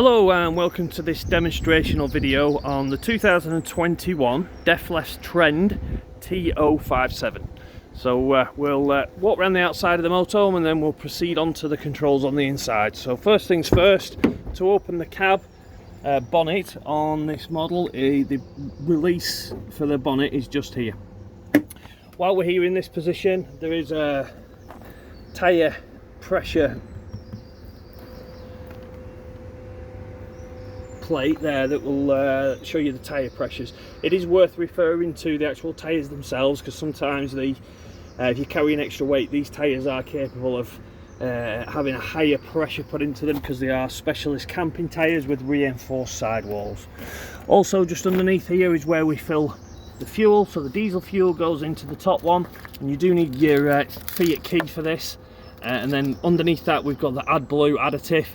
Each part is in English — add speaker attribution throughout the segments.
Speaker 1: Hello and welcome to this demonstrational video on the 2021 Dethleffs Trend T7057. So we'll walk around the outside of the motorhome and then we'll proceed on to the controls on the inside. So first things first, to open the cab bonnet on this model, the release for the bonnet is just here. While we're here in this position, there is a tyre pressure plate there that will show you the tyre pressures. It is worth referring to the actual tyres themselves, because sometimes if you carry an extra weight, these tyres are capable of having a higher pressure put into them, because they are specialist camping tyres with reinforced sidewalls. Also just underneath here is where we fill the fuel, so the diesel fuel goes into the top one, and you do need your Fiat key for this. And then underneath that we've got the AdBlue additive.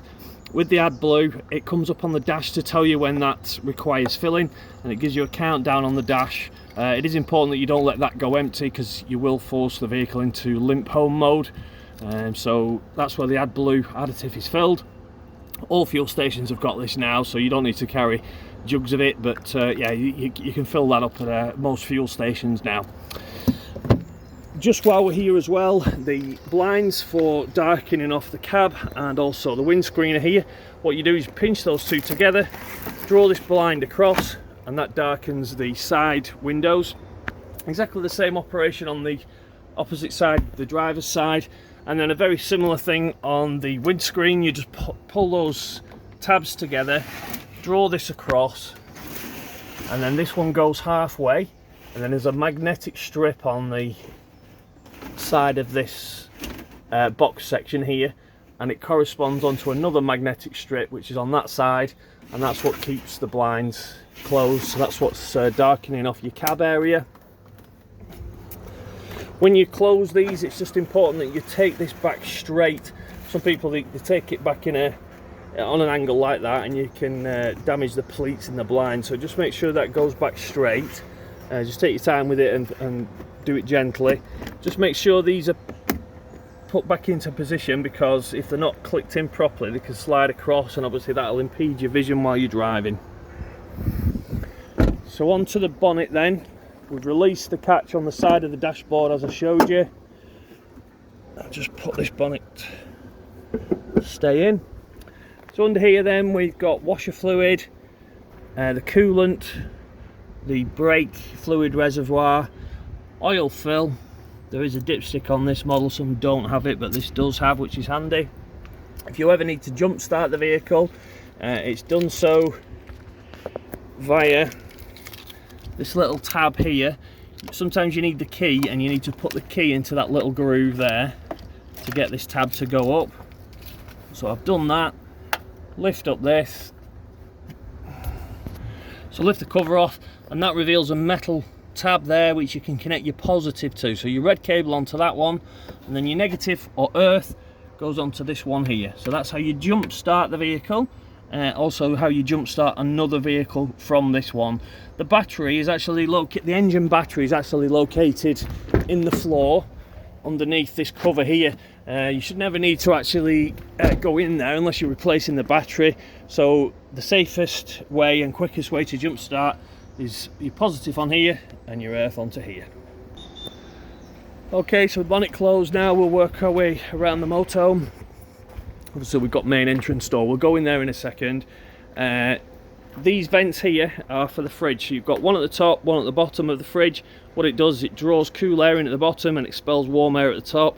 Speaker 1: With the AdBlue, it comes up on the dash to tell you when that requires filling, and it gives you a countdown on the dash. It is important that you don't let that go empty, because you will force the vehicle into limp home mode. So that's where the AdBlue additive is filled. All fuel stations have got this now, so you don't need to carry jugs of it, but yeah, you can fill that up at most fuel stations now. Just while we're here as well, the blinds for darkening off the cab and also the windscreen are here. What you do is pinch those two together, draw this blind across, and that darkens the side windows. Exactly the same operation on the opposite side, the driver's side, and then a very similar thing on the windscreen. You just pull those tabs together, draw this across, and then this one goes halfway, and then there's a magnetic strip on the side of this box section here, and it corresponds onto another magnetic strip which is on that side, and that's what keeps the blinds closed. So that's what's darkening off your cab area. When you close these, it's just important that you take this back straight. Some people they take it back on an angle like that, and you can damage the pleats in the blind, so just make sure that goes back straight. Just take your time with it and do it gently. Just make sure these are put back into position, because if they're not clicked in properly, they can slide across, and obviously that'll impede your vision while you're driving. So onto the bonnet then. We've released the catch on the side of the dashboard as I showed you. I'll just put this bonnet stay in. So under here then we've got washer fluid, the coolant, the brake fluid reservoir, oil fill. There is a dipstick on this model, some don't have it, but this does have, which is handy. If you ever need to jump start the vehicle, it's done so via this little tab here. Sometimes you need the key, and you need to put the key into that little groove there to get this tab to go up. So I've done that. Lift up this. So lift the cover off, and that reveals a metal tab there which you can connect your positive to. So your red cable onto that one, and then your negative or earth goes onto this one here. So that's how you jump start the vehicle. Also how you jump start another vehicle from this one. The battery is actually the engine battery is actually located in the floor underneath this cover here. You should never need to actually go in there unless you're replacing the battery. So the safest way and quickest way to jump start is your positive on here and your earth onto here. Okay, so bonnet closed now. We'll work our way around the motorhome. Obviously we've got main entrance door, we'll go in there in a second. These vents here are for the fridge. So you've got one at the top, one at the bottom of the fridge. What it does is it draws cool air in at the bottom and expels warm air at the top.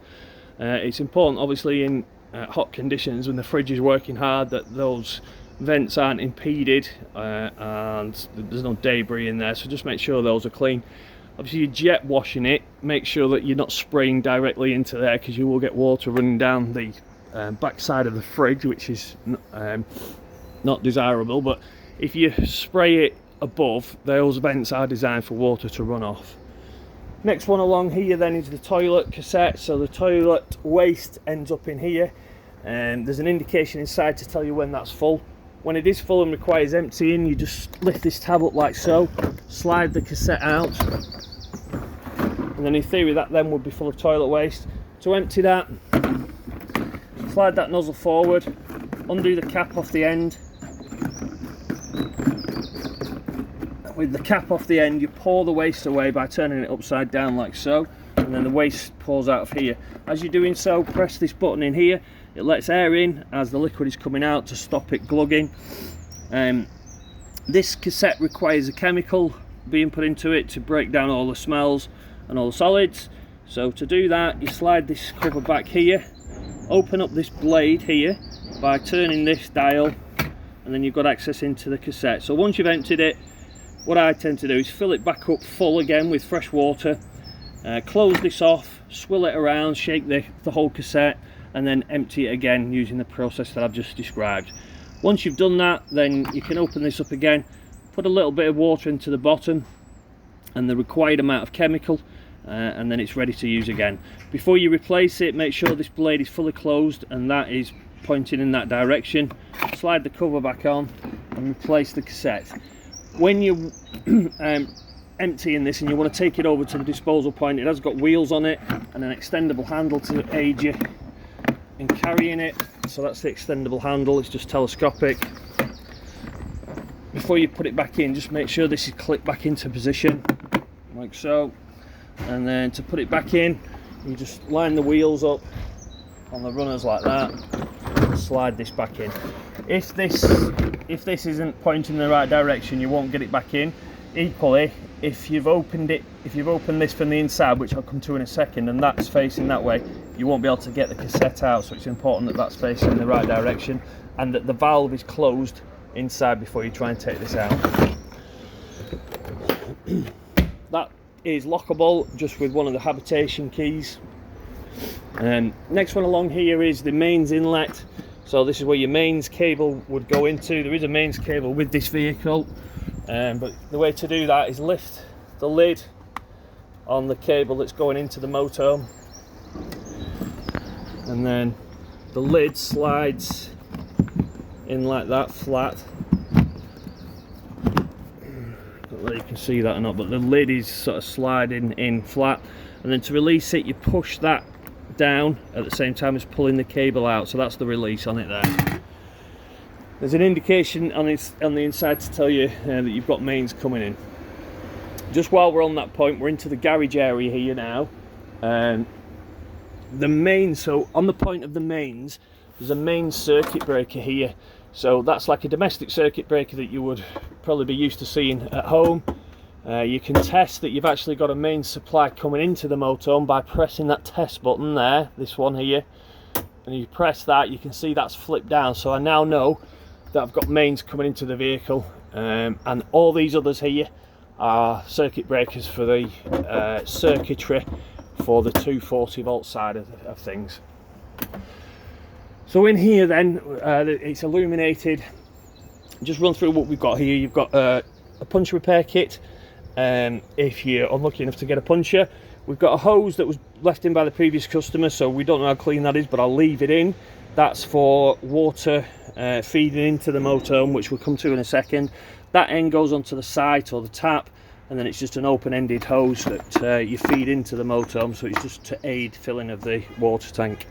Speaker 1: It's important obviously in hot conditions when the fridge is working hard that those vents aren't impeded and there's no debris in there, so just make sure those are clean. Obviously you're jet washing it, make sure that you're not spraying directly into there, because you will get water running down the back side of the fridge, which is not desirable. But if you spray it above, those vents are designed for water to run off. Next one along here then is the toilet cassette. So the toilet waste ends up in here, and there's an indication inside to tell you when that's full. When it is full and requires emptying, you just lift this tab up like so, slide the cassette out, and then in theory that then would be full of toilet waste. To empty that, slide that nozzle forward, undo the cap off the end, With the cap off the end, you pour the waste away by turning it upside down like so, and then the waste pours out of here. As you're doing so, press this button in here. It lets air in as the liquid is coming out to stop it glugging. This cassette requires a chemical being put into it to break down all the smells and all the solids. So to do that, you slide this cover back here, open up this blade here by turning this dial, and then you've got access into the cassette. So once you've emptied it, what I tend to do is fill it back up full again with fresh water, close this off, swill it around, shake the whole cassette, and then empty it again using the process that I've just described. Once you've done that, then you can open this up again, put a little bit of water into the bottom and the required amount of chemical, and then it's ready to use again. Before you replace it, make sure this blade is fully closed and that is pointing in that direction. Slide the cover back on and replace the cassette. When you're emptying this and you want to take it over to the disposal point, it has got wheels on it and an extendable handle to aid you in carrying it. So that's the extendable handle, it's just telescopic. Before you put it back in, just make sure this is clipped back into position like so, and then to put it back in, you just line the wheels up on the runners like that and slide this back in. If this isn't pointing in the right direction, you won't get it back in. Equally, if you've opened this from the inside, which I'll come to in a second, and that's facing that way, you won't be able to get the cassette out. So it's important that that's facing in the right direction and that the valve is closed inside before you try and take this out. That is lockable just with one of the habitation keys. Next one along here is the mains inlet. So this is where your mains cable would go into. There is a mains cable with this vehicle, but the way to do that is lift the lid on the cable that's going into the motorhome, and then the lid slides in like that flat. I don't know if you can see that or not, but the lid is sort of sliding in flat, and then to release it you push that down at the same time as pulling the cable out. So that's the release on it there. There's an indication on the inside to tell you that you've got mains coming in. Just while we're on that point, we're into the garage area here now. The mains, so on the point of the mains, there's a main circuit breaker here. So that's like a domestic circuit breaker that you would probably be used to seeing at home. You can test that you've actually got a main supply coming into the motorhome by pressing that test button there, this one here, and you press that, you can see that's flipped down. So I now know that I've got mains coming into the vehicle, and all these others here are circuit breakers for the circuitry for the 240 volt side of things. So in here then, it's illuminated. Just run through what we've got here. You've got a punch repair kit, if you're unlucky enough to get a puncher. We've got a hose that was left in by the previous customer, so we don't know how clean that is, but I'll leave it in. That's for water feeding into the motorhome, which we'll come to in a second. That end goes onto the site or the tap, and then it's just an open-ended hose that you feed into the motorhome, so it's just to aid filling of the water tank.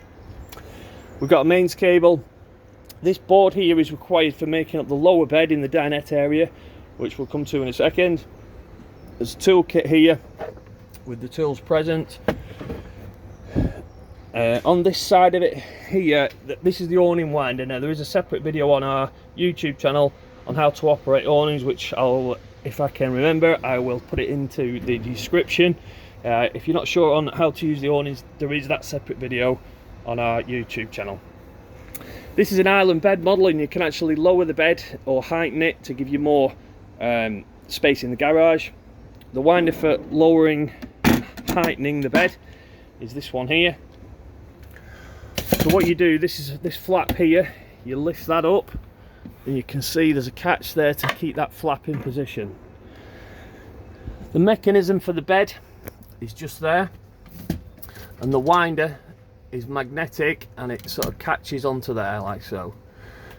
Speaker 1: We've got a mains cable. This board here is required for making up the lower bed in the dinette area, which we'll come to in a second. There's a tool kit here with the tools present. On this side of it here, this is the awning winder. Now there is a separate video on our YouTube channel on how to operate awnings, which I'll, if I can remember, I will put it into the description. If you're not sure on how to use the awnings, there is that separate video on our YouTube channel. This is an island bed model, and you can actually lower the bed or heighten it to give you more space in the garage. The winder for lowering and heightening the bed is this one here. So what you do, this flap here, you lift that up, and you can see there's a catch there to keep that flap in position. The mechanism for the bed is just there, and the winder is magnetic, and it sort of catches onto there like so.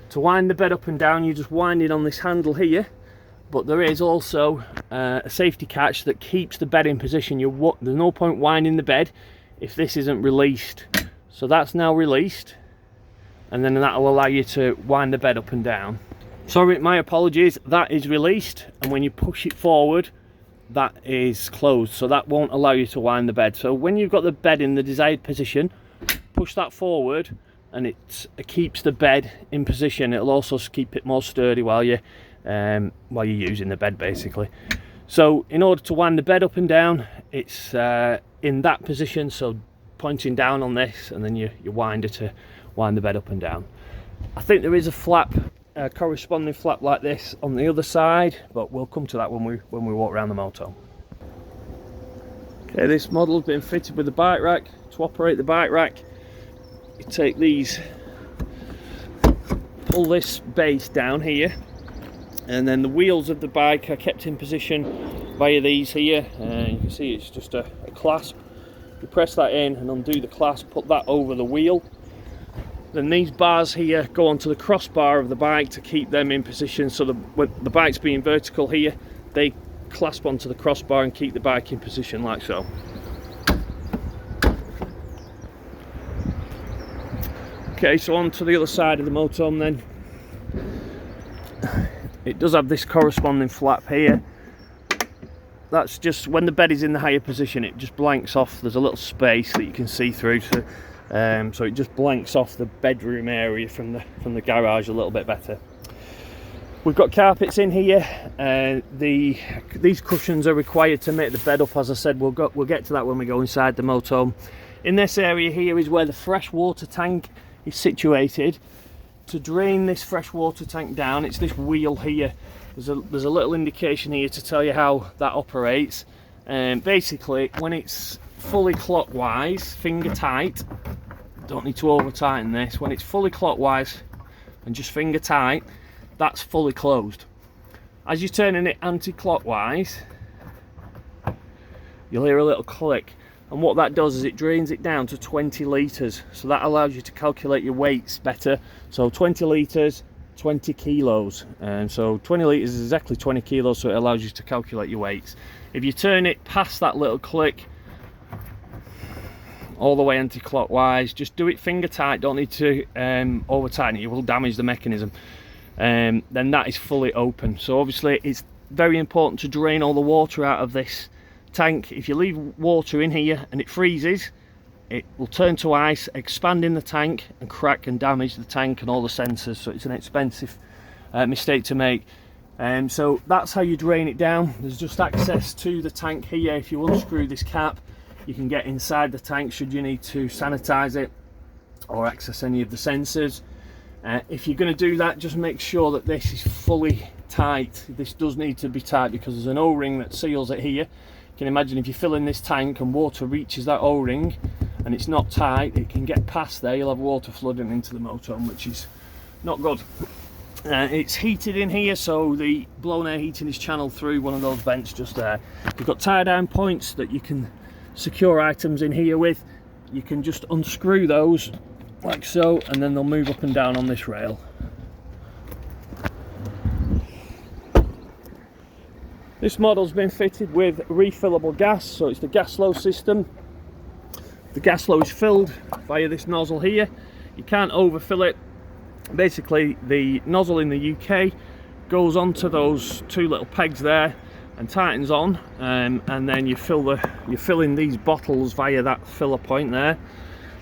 Speaker 1: To wind the bed up and down, you just wind it on this handle here, but there is also a safety catch that keeps the bed in position. There's no point winding the bed if this isn't released. So that's now released, and then that will allow you to wind the bed up and down. Sorry, my apologies, that is released, and when you push it forward, that is closed, so that won't allow you to wind the bed. So when you've got the bed in the desired position, push that forward, and it keeps the bed in position. It'll also keep it more sturdy while you're using the bed, basically. So in order to wind the bed up and down, it's in that position, so pointing down on this, and then you wind it to wind the bed up and down. I think there is a flap, a corresponding flap like this on the other side, but we'll come to that when we walk around the motorhome. Okay, this model's been fitted with the bike rack. To operate the bike rack, you take these, pull this base down here, and then the wheels of the bike are kept in position via these here, and you can see it's just a clasp. You press that in and undo the clasp, put that over the wheel. Then these bars here go onto the crossbar of the bike to keep them in position, so when the bike's being vertical here, they clasp onto the crossbar and keep the bike in position like so. Okay, so on to the other side of the motorhome then. It does have this corresponding flap here. That's just when the bed is in the higher position, it just blanks off. There's a little space that you can see through, so it just blanks off the bedroom area from the garage a little bit better. We've got carpets in here. These cushions are required to make the bed up. As I said, we'll get to that when we go inside the motorhome. In this area here is where the fresh water tank is situated. To drain this fresh water tank down, it's this wheel here. There's a little indication here to tell you how that operates. Basically, when it's fully clockwise, finger tight, don't need to over tighten this, when it's fully clockwise and just finger tight, that's fully closed. As you're turning it anti-clockwise, you'll hear a little click, and what that does is it drains it down to 20 litres, so that allows you to calculate your weights better. So 20 litres, 20 kilos, and so 20 litres is exactly 20 kilos, so it allows you to calculate your weights. If you turn it past that little click all the way anti-clockwise, just do it finger tight, don't need to over tighten it, you will damage the mechanism. Then that is fully open. So obviously it's very important to drain all the water out of this tank. If you leave water in here and it freezes, it will turn to ice, expand in the tank and crack and damage the tank and all the sensors, so it's an expensive mistake to make. So that's how you drain it down. There's just access to the tank here. If you unscrew this cap, you can get inside the tank should you need to sanitize it or access any of the sensors. If you're going to do that, just make sure that this is fully tight. This does need to be tight because there's an O-ring that seals it here. You can imagine if you fill in this tank and water reaches that O-ring and it's not tight, it can get past there, you'll have water flooding into the motorhome, which is not good. It's heated in here, so the blown air heating is channeled through one of those vents just there. You've got tie down points that you can secure items in here with. You can just unscrew those like so, and then they'll move up and down on this rail. This model's been fitted with refillable gas, so it's the gas flow system. The gas flow is filled via this nozzle here. You can't overfill it. Basically, the nozzle in the UK goes onto those two little pegs there and tightens on, and then you fill in these bottles via that filler point there.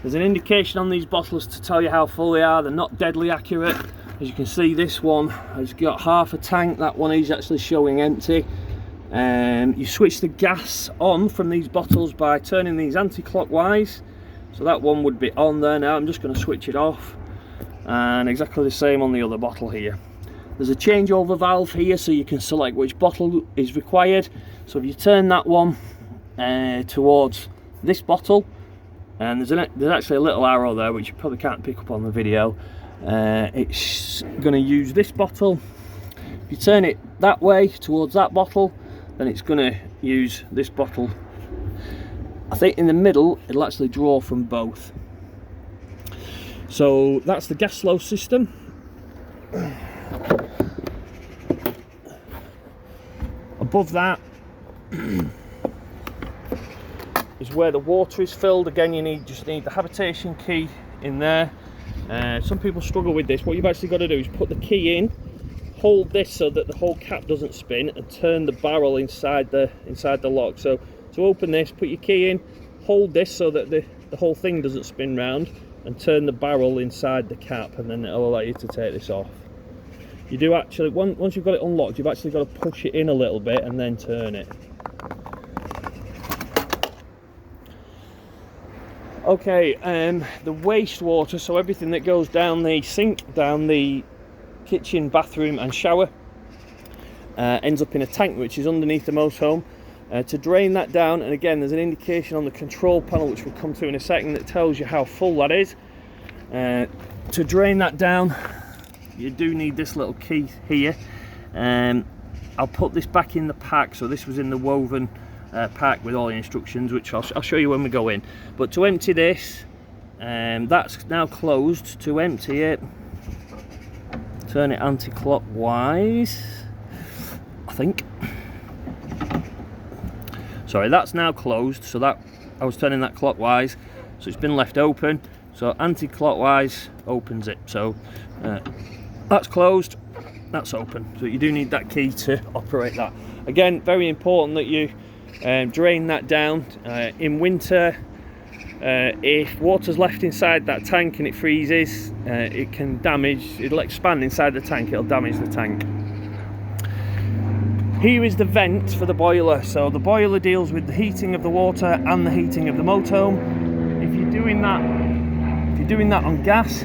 Speaker 1: There's an indication on these bottles to tell you how full they are. They're not deadly accurate. As you can see, this one has got half a tank, that one is actually showing empty. You switch the gas on from these bottles by turning these anti-clockwise, so that one would be on there now. I'm just going to switch it off, and exactly the same on the other bottle here. There's a changeover valve here, so you can select which bottle is required. So if you turn that one towards this bottle, and there's actually a little arrow there which you probably can't pick up on the video, it's going to use this bottle. If you turn it that way towards that bottle, then it's going to use this bottle. I think in the middle it'll actually draw from both. So that's the gas flow system. Above that is where the water is filled. Again, you just need the habitation key in there. Some people struggle with this. What you've actually got to do is put the key in hold this so that the whole cap doesn't spin, and turn the barrel inside the lock. So to open this, put your key in, hold this so that the whole thing doesn't spin round, and turn the barrel inside the cap, and then it'll allow you to take this off. You do actually, once you've got it unlocked, you've actually got to push it in a little bit and then turn it. Okay, the wastewater, so everything that goes down the sink, down the kitchen, bathroom and shower, ends up in a tank which is underneath the motorhome. To drain that down, and again there's an indication on the control panel which we'll come to in a second that tells you how full that is. To drain that down, you do need this little key here. I'll put this back in the pack, so this was in the woven pack with all the instructions, which I'll show you when we go in. But to empty this, that's now closed. To empty it, turn it anti-clockwise, I think. Sorry, that's now closed, so that I was turning that clockwise, so it's been left open. So anti-clockwise opens it. So that's closed, that's open. So you do need that key to operate that. Again, very important that you drain that down. In winter, if water's left inside that tank and it freezes, it can damage, it'll expand inside the tank, it'll damage the tank. Here is the vent for the boiler. So the boiler deals with the heating of the water and the heating of the motorhome. If you're doing that on gas,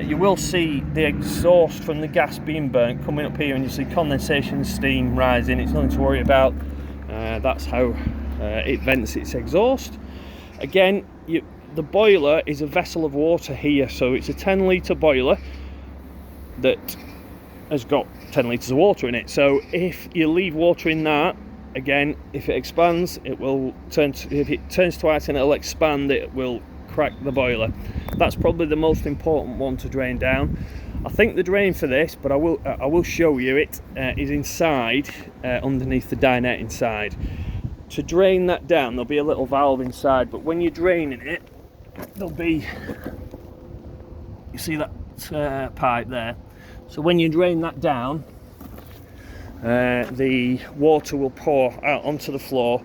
Speaker 1: you will see the exhaust from the gas being burnt coming up here, and you see condensation, steam rising. It's nothing to worry about. That's how it vents its exhaust. Again, the boiler is a vessel of water here, so it's a 10-litre boiler that has got 10 litres of water in it. So if you leave water in that, again, if it expands, it will turn if it turns to ice and it'll expand, it will crack the boiler. That's probably the most important one to drain down. I think the drain for this, but I will show you it, is inside, underneath the dinette inside. To drain that down, there'll be a little valve inside, but when you're draining it, there'll be, you see that pipe there. So when you drain that down, the water will pour out onto the floor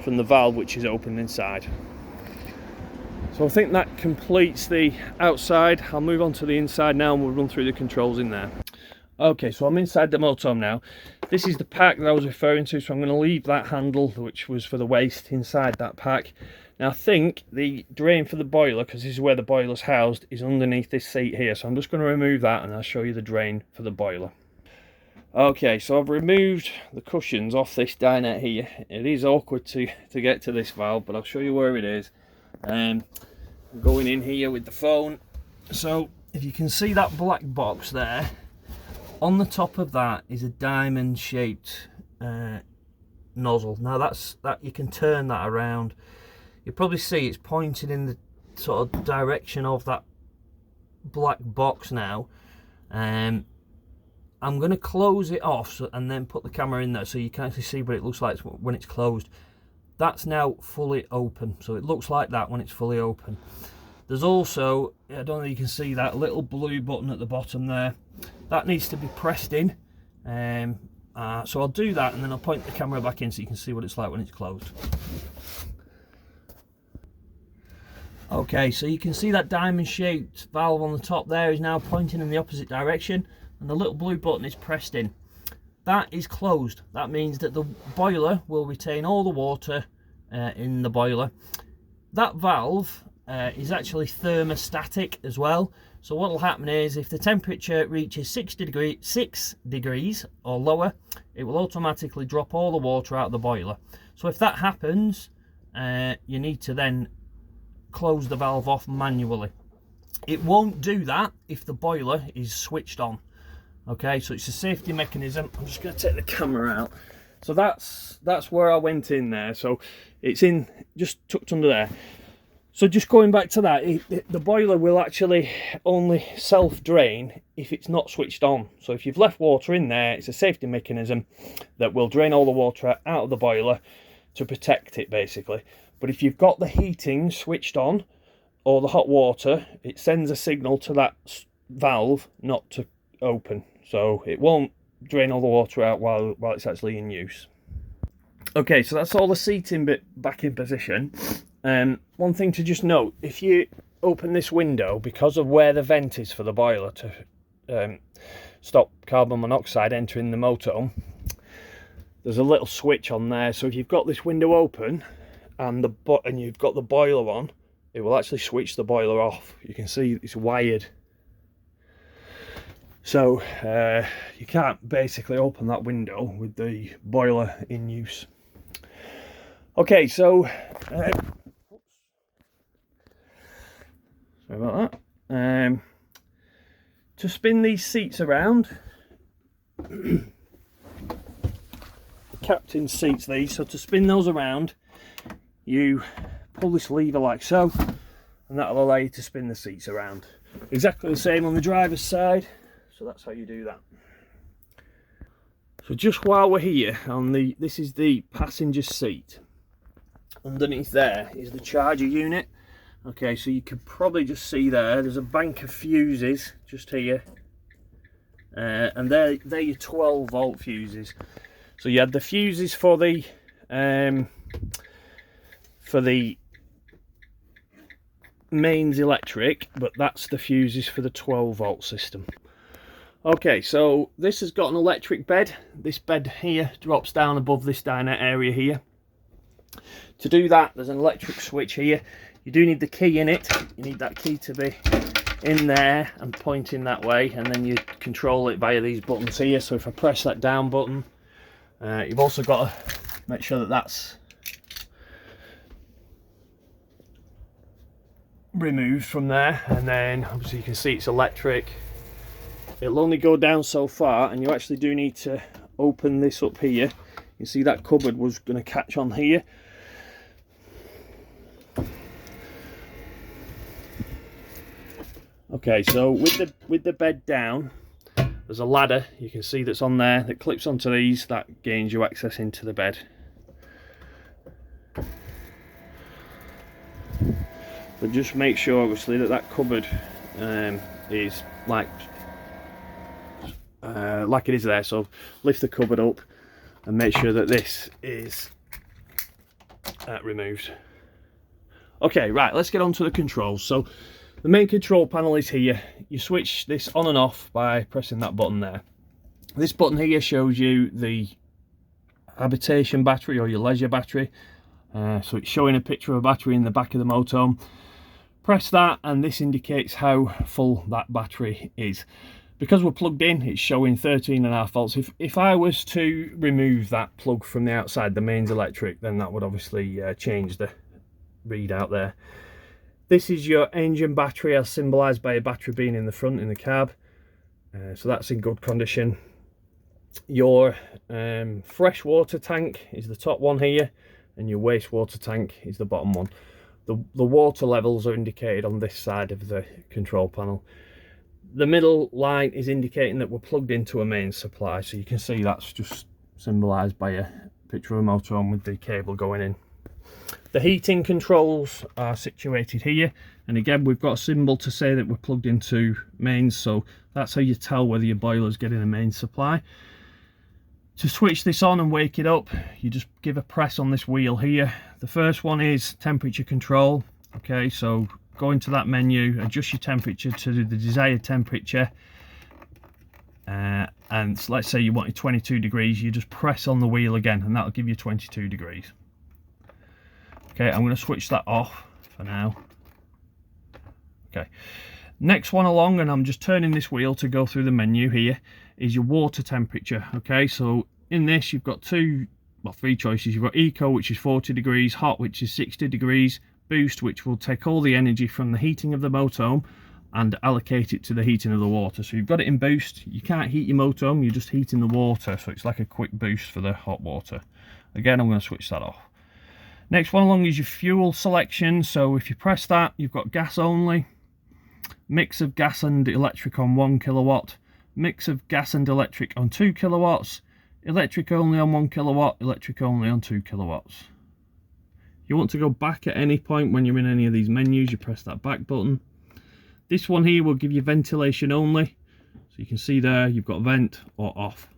Speaker 1: from the valve which is open inside. So I think that completes the outside. I'll move on to the inside now and we'll run through the controls in there. Okay, so I'm inside the motorhome now. This is the pack that I was referring to, so I'm going to leave that handle, which was for the waste, inside that pack. Now I think the drain for the boiler, because this is where the boiler's housed, is underneath this seat here. So I'm just going to remove that and I'll show you the drain for the boiler. Okay, so I've removed the cushions off this dinette here. It is awkward to get to this valve, but I'll show you where it is. I'm going in here with the phone. So if you can see that black box there, on the top of that is a diamond shaped nozzle. Now that you can turn that around. You'll probably see it's pointing in the sort of direction of that black box now. I'm going to close it off and then put the camera in there so you can actually see what it looks like when it's closed. That's now fully open, so it looks like that when it's fully open. There's also, I don't know if you can see that little blue button at the bottom there. That needs to be pressed in. So I'll do that and then I'll point the camera back in so you can see what it's like when it's closed. Okay, so you can see that diamond shaped valve on the top there is now pointing in the opposite direction, and the little blue button is pressed in. That is closed. That means that the boiler will retain all the water in the boiler. That valve is actually thermostatic as well. So what will happen is if the temperature reaches 6 degrees or lower, it will automatically drop all the water out of the boiler. So if that happens, you need to then close the valve off manually. It won't do that if the boiler is switched on. Okay, so it's a safety mechanism. I'm just going to take the camera out. So that's where I went in there. So it's in just tucked under there. So just going back to that, the boiler will actually only self-drain if it's not switched on. So if you've left water in there, it's a safety mechanism that will drain all the water out of the boiler to protect it basically. But if you've got the heating switched on or the hot water, it sends a signal to that valve not to open, so it won't drain all the water out while it's actually in use. Okay, so that's all the seating bit back in position. One thing to just note, if you open this window, because of where the vent is for the boiler to stop carbon monoxide entering the motorhome, there's a little switch on there. So if you've got this window open and you've got the boiler on, it will actually switch the boiler off. You can see it's wired. So you can't basically open that window with the boiler in use. Okay, so sorry about that. To spin these seats around, captain seats these, so to spin those around, you pull this lever like so, and that'll allow you to spin the seats around. Exactly the same on the driver's side, so that's how you do that. So just while we're here, this is the passenger seat. Underneath there is the charger unit. Okay, so you can probably just see there's a bank of fuses just here, and they're your 12-volt fuses. So you had the fuses for the mains electric, but that's the fuses for the 12-volt system. Okay, so this has got an electric bed. This bed here drops down above this dinette area here. To do that, there's an electric switch here. You do need the key in it. You need that key to be in there and pointing that way, and then you control it via these buttons here. So if I press that down button, you've also got to make sure that that's removed from there, and then obviously you can see it's electric. It'll only go down so far, and you actually do need to open this up here. You see that cupboard was going to catch on here. Okay, so with the bed down, there's a ladder you can see that's on there that clips onto these. That gains you access into the bed. But just make sure obviously that cupboard is like it is there. So lift the cupboard up and make sure that this is removed. Okay, right, let's get on to the controls. So the main control panel is here. You switch this on and off by pressing that button there. This button here shows you the habitation battery or your leisure battery. So it's showing a picture of a battery in the back of the motorhome. Press that and this indicates how full that battery is. Because we're plugged in, it's showing 13.5 volts. If I was to remove that plug from the outside, the mains electric, then that would obviously change the readout there. This is your engine battery, as symbolised by a battery being in the front in the cab. So that's in good condition. Your fresh water tank is the top one here, and your wastewater tank is the bottom one. The water levels are indicated on this side of the control panel. The middle line is indicating that we're plugged into a main supply, so you can see that's just symbolised by a picture of a motorhome with the cable going in. The heating controls are situated here, and again we've got a symbol to say that we're plugged into mains, so that's how you tell whether your boiler is getting a main supply. To switch this on and wake it up, you just give a press on this wheel here. The first one is temperature control. Okay, so go into that menu, adjust your temperature to the desired temperature, and let's say you wanted 22 degrees, you just press on the wheel again and that'll give you 22 degrees. Okay, I'm going to switch that off for now. Okay, next one along, and I'm just turning this wheel to go through the menu here, is your water temperature. Okay, so in this you've got three choices. You've got Eco, which is 40 degrees, Hot, which is 60 degrees, Boost, which will take all the energy from the heating of the motorhome and allocate it to the heating of the water. So you've got it in Boost. You can't heat your motorhome, you're just heating the water, so it's like a quick boost for the hot water. Again, I'm going to switch that off. Next one along is your fuel selection. So if you press that, you've got gas only, mix of gas and electric on 1 kilowatt, mix of gas and electric on 2 kilowatts, electric only on 1 kilowatt, electric only on 2 kilowatts. You want to go back at any point when you're in any of these menus, you press that back button. This one here will give you ventilation only. So So you can see there you've got vent or off.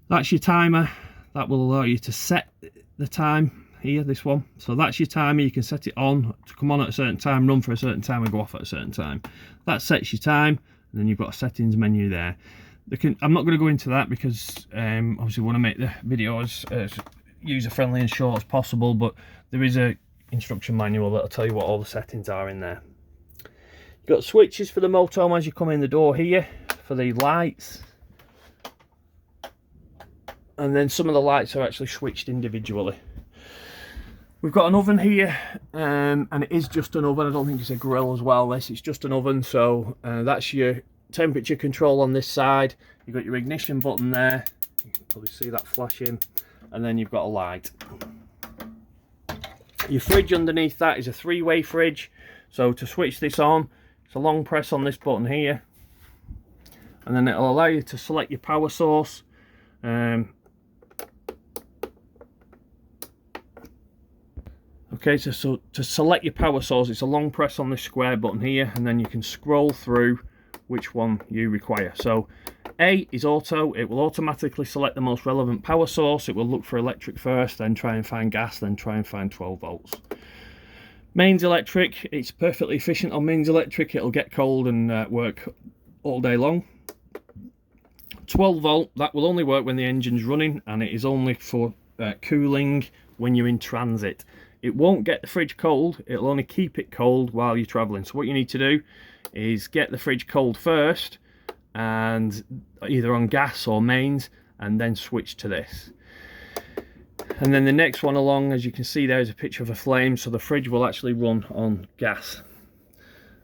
Speaker 1: That's your timer. That will allow you to set the time here, this one. So that's your timer. You can set it on to come on at a certain time, run for a certain time, and go off at a certain time. That sets your time, and then you've got a settings menu there. I'm not going to go into that because obviously we want to make the video as user-friendly and short as possible, but there is a instruction manual that'll tell you what all the settings are in there. You've got switches for the motorhome as you come in the door here for the lights. And then some of the lights are actually switched individually. We've got an oven here, and it is just an oven. I don't think it's a grill as well, this. It's just an oven, so that's your temperature control on this side. You've got your ignition button there. You can probably see that flashing. And then you've got a light. Your fridge underneath that is a three-way fridge. So to switch this on, it's a long press on this button here. And then it'll allow you to select your power source. Okay, so to select your power source, it's a long press on this square button here, and then you can scroll through which one you require. So A is auto. It will automatically select the most relevant power source. It will look for electric first, then try and find gas, then try and find 12 volts. Mains electric, it's perfectly efficient on mains electric. It'll get cold and work all day long. 12 volt, that will only work when the engine's running, and it is only for cooling when you're in transit. It won't get the fridge cold, it'll only keep it cold while you're traveling. So what you need to do is get the fridge cold first, and either on gas or mains, and then switch to this. And then the next one along, as you can see, there is a picture of a flame, so the fridge will actually run on gas.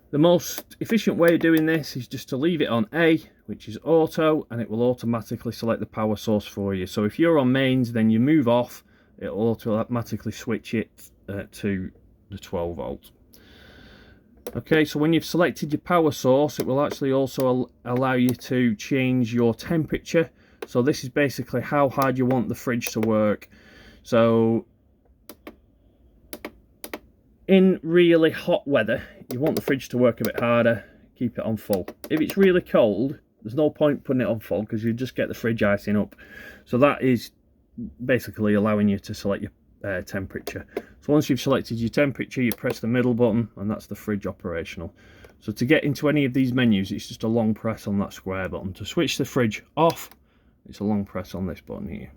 Speaker 1: The most efficient way of doing this is just to leave it on A, which is auto, and it will automatically select the power source for you. So if you're on mains, then you move off, it will automatically switch it to the 12 volt. Okay, so when you've selected your power source, it will actually also allow you to change your temperature. So this is basically how hard you want the fridge to work. So in really hot weather, you want the fridge to work a bit harder, keep it on full. If it's really cold, there's no point putting it on full because you just get the fridge icing up. So that is basically allowing you to select your temperature. So once you've selected your temperature, you press the middle button, and that's the fridge operational. So to get into any of these menus, it's just a long press on that square button. To switch the fridge off, it's a long press on this button here.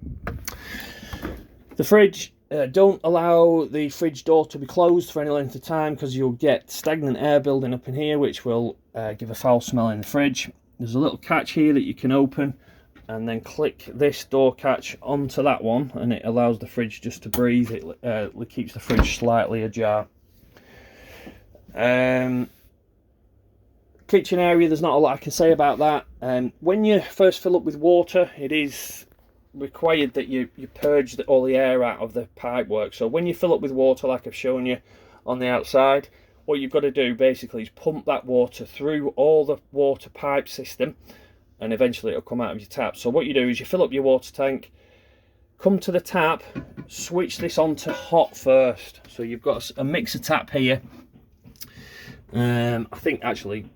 Speaker 1: The fridge, don't allow the fridge door to be closed for any length of time because you'll get stagnant air building up in here, which will give a foul smell in the fridge. There's a little catch here that you can open, and then click this door catch onto that one, and it allows the fridge just to breathe. It keeps the fridge slightly ajar. Kitchen area, there's not a lot I can say about that. When you first fill up with water, it is required that you purge all the air out of the pipe work. So when you fill up with water, like I've shown you on the outside, what you've got to do basically is pump that water through all the water pipe system, and eventually it'll come out of your tap. So what you do is you fill up your water tank, come to the tap, switch this on to hot first. So you've got a mixer tap here. I think actually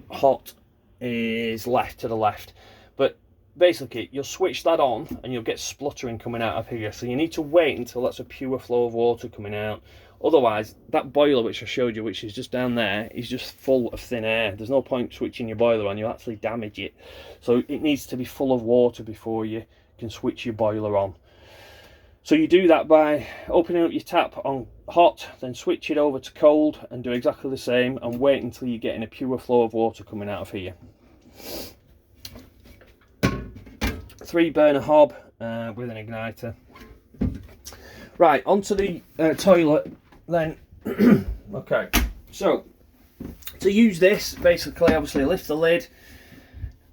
Speaker 1: hot is left to the left, but basically you'll switch that on and you'll get spluttering coming out of here. So you need to wait until that's a pure flow of water coming out. Otherwise, that boiler which I showed you, which is just down there, is just full of thin air. There's no point switching your boiler on, you'll actually damage it. So it needs to be full of water before you can switch your boiler on. So you do that by opening up your tap on hot, then switch it over to cold, and do exactly the same, and wait until you're getting a pure flow of water coming out of here. 3-burner hob with an igniter. Right, onto the toilet then. Okay, so to use this, basically, obviously lift the lid,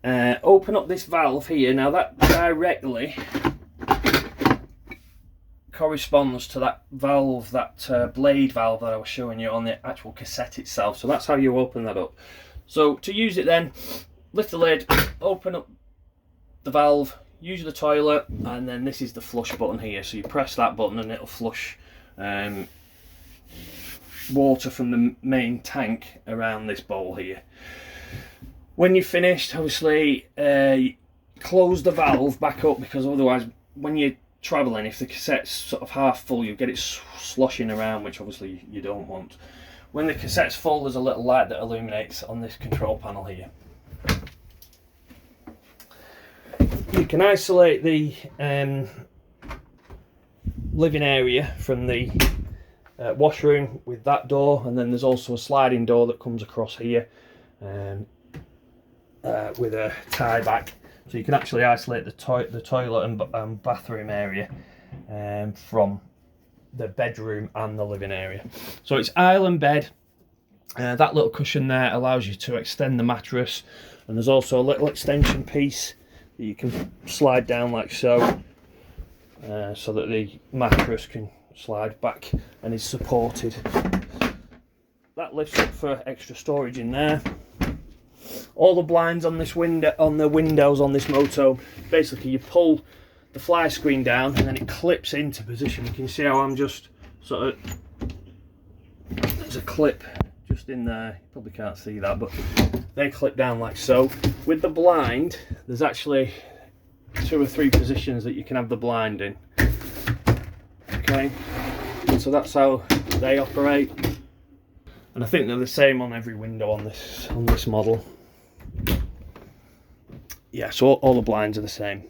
Speaker 1: open up this valve here. Now that directly corresponds to that valve, that blade valve that I was showing you on the actual cassette itself. So that's how you open that up. So to use it then, lift the lid, open up the valve, use the toilet, and then this is the flush button here. So you press that button and it'll flush water from the main tank around this bowl here. When you're finished, obviously close the valve back up, because otherwise when you're travelling, if the cassette's sort of half full, you get it sloshing around, which obviously you don't want. When the cassette's full, there's a little light that illuminates on this control panel here. You can isolate the living area from the washroom with that door, and then there's also a sliding door that comes across here with a tie back, so you can actually isolate the toilet and bathroom area from the bedroom and the living area. So it's island bed. That little cushion there allows you to extend the mattress, and there's also a little extension piece that you can slide down like so, so that the mattress can slide back and is supported. That lifts up for extra storage in there. All the blinds on this window, on the windows on this moto, basically you pull the fly screen down and then it clips into position. You can see how I'm just sort of, there's a clip just in there, you probably can't see that, but they clip down like so. With the blind, there's actually 2 or 3 positions that you can have the blind in. Okay, so that's how they operate, and I think they're the same on every window on this model. Yeah, so all the blinds are the same.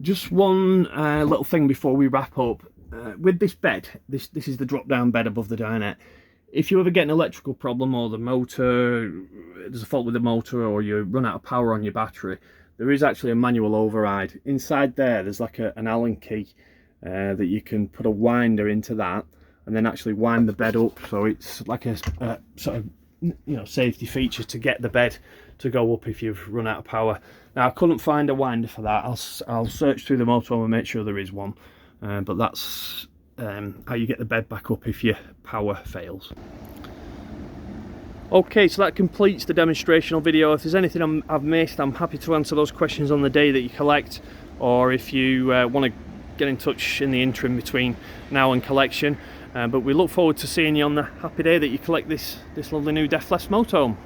Speaker 1: Just one little thing before we wrap up. With this bed, this is the drop down bed above the dinette. If you ever get an electrical problem, or the motor, there's a fault with the motor, or you run out of power on your battery, there is actually a manual override. Inside there's like an Allen key that you can put a winder into that and then actually wind the bed up, so it's like a sort of, you know, safety feature to get the bed to go up if you've run out of power. Now I couldn't find a winder for that. I'll search through the motorhome and make sure there is one, but that's how you get the bed back up if your power fails. Okay, so that completes the demonstrational video. If there's anything I've missed, I'm happy to answer those questions on the day that you collect, or if you want to get in touch in the interim between now and collection. But we look forward to seeing you on the happy day that you collect this lovely new Dethleffs motorhome.